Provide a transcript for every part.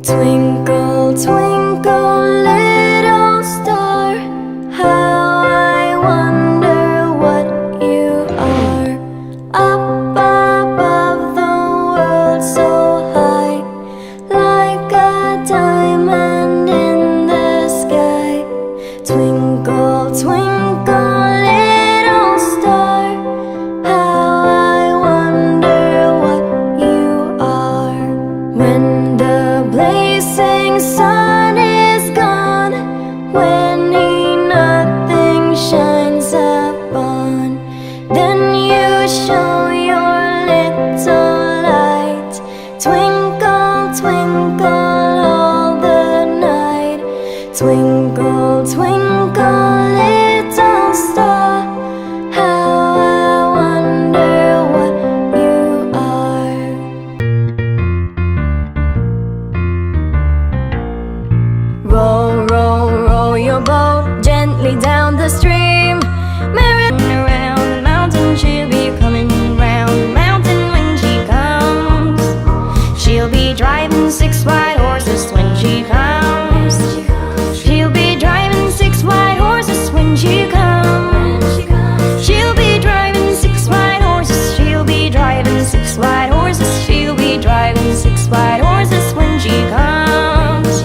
Twinkle, twinkle, little star, how I wonder what you are. Up above the world so high, like a diamond in the sky. Twinkle, twinkle, little star, how I wonder what you are. When the blazing sun is gone, when nothing shines upon, then you show your little light. Twinkle, twinkle all the night. Twinkle, twinkle, little star, how I wonder what you are. Row, row, row your boat gently down the stream. Merry around the mountain, she'll be coming round the mountain when she comes. She'll be driving 6 white horses when she comes. She'll be driving 6 white horses when she comes. She'll be driving 6 white horses. She'll be driving 6 white horses. She'll be driving 6 white horses when she comes.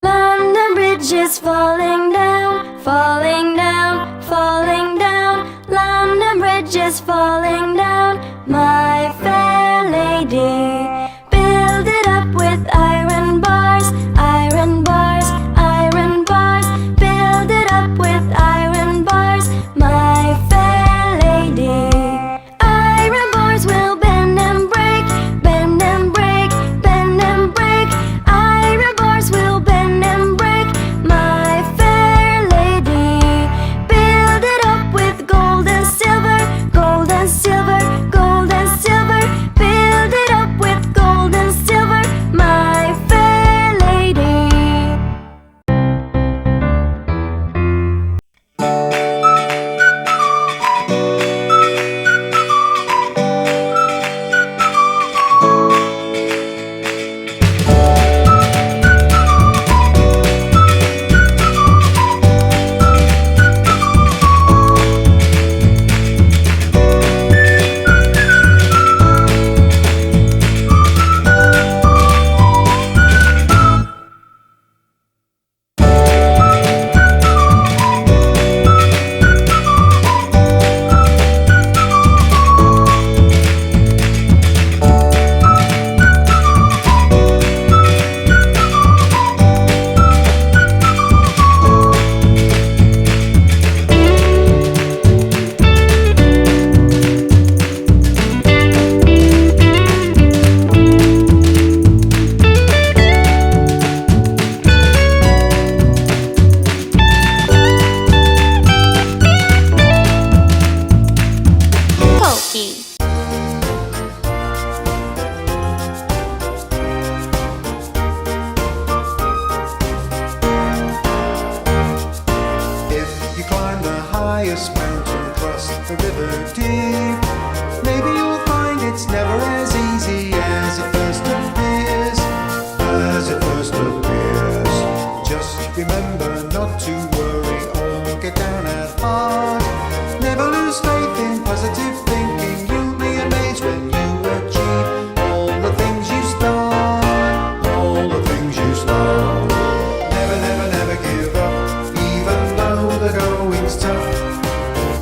London Bridge is falling down, falling down, falling down. London Bridge is falling down, my fair lady. Build it up with iron bars, iron bars, iron bars. Build it up with iron bars, my fair lady. Iron bars will bend and break, bend and break, bend and break. Iron bars will bend and break, my fair lady. Build it up with gold and silver, gold and silver, gold and silver. Build it up with gold and silver, my fair lady. Pokey. If you climb the highest mountain, cross the river deep, maybe you'll find it's never as easy as it first appears. As it first appears. Just remember not to worry or get down at heart. Never lose faith in positive thinking. You'll be amazed when you achieve all the things you start. All the things you start. Never, never, never give up, even though the going's tough.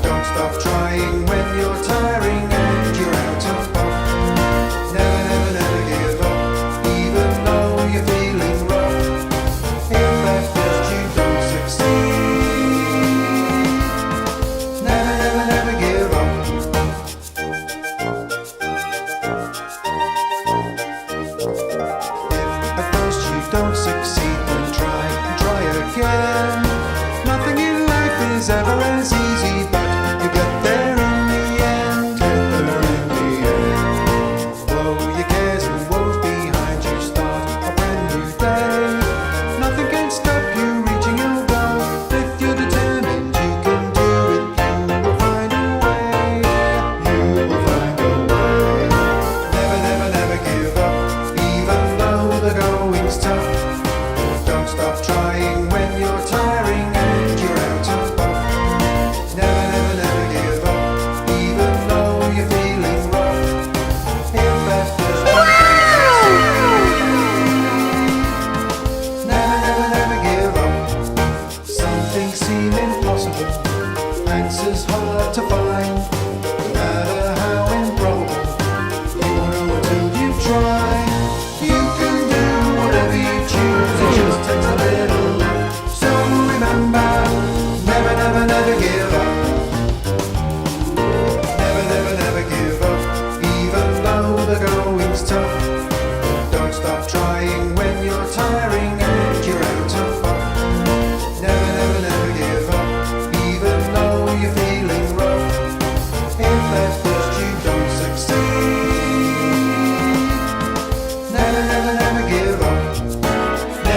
Don't stop trying when you're tiring and you're out of puff. Never, never, never give up, even though you're feeling rough. If at first you don't succeed, never, never, never give up. If at first you don't succeed, then try and try again. Nothing in life is ever as easy, but you get there in the end. Get there in the end. Throw your cares and woes behind you, start a brand new day. Nothing can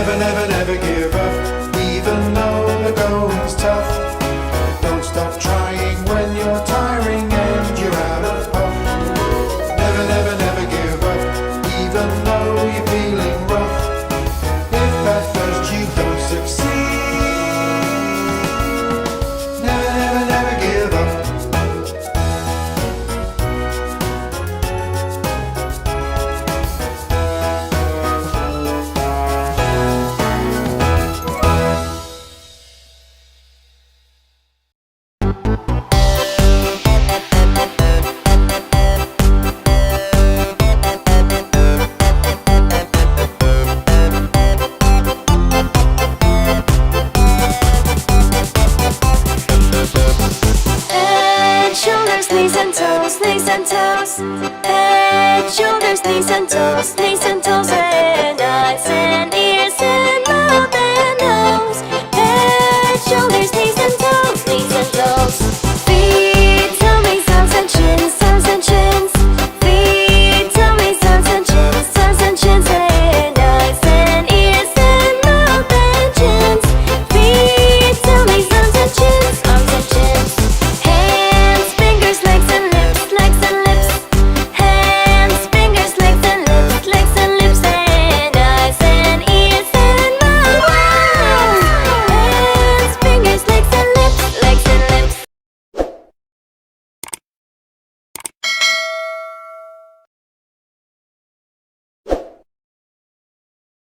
Never, never, never give up, even though the going's tough. Don't stop trying when you're tiring and you're out of puff. Never, never, never give up, even though you're feeling rough. If at first you don't succeed, never, never, never give up. Knees and toes, knees and toes. Head, shoulders, knees and toes, knees and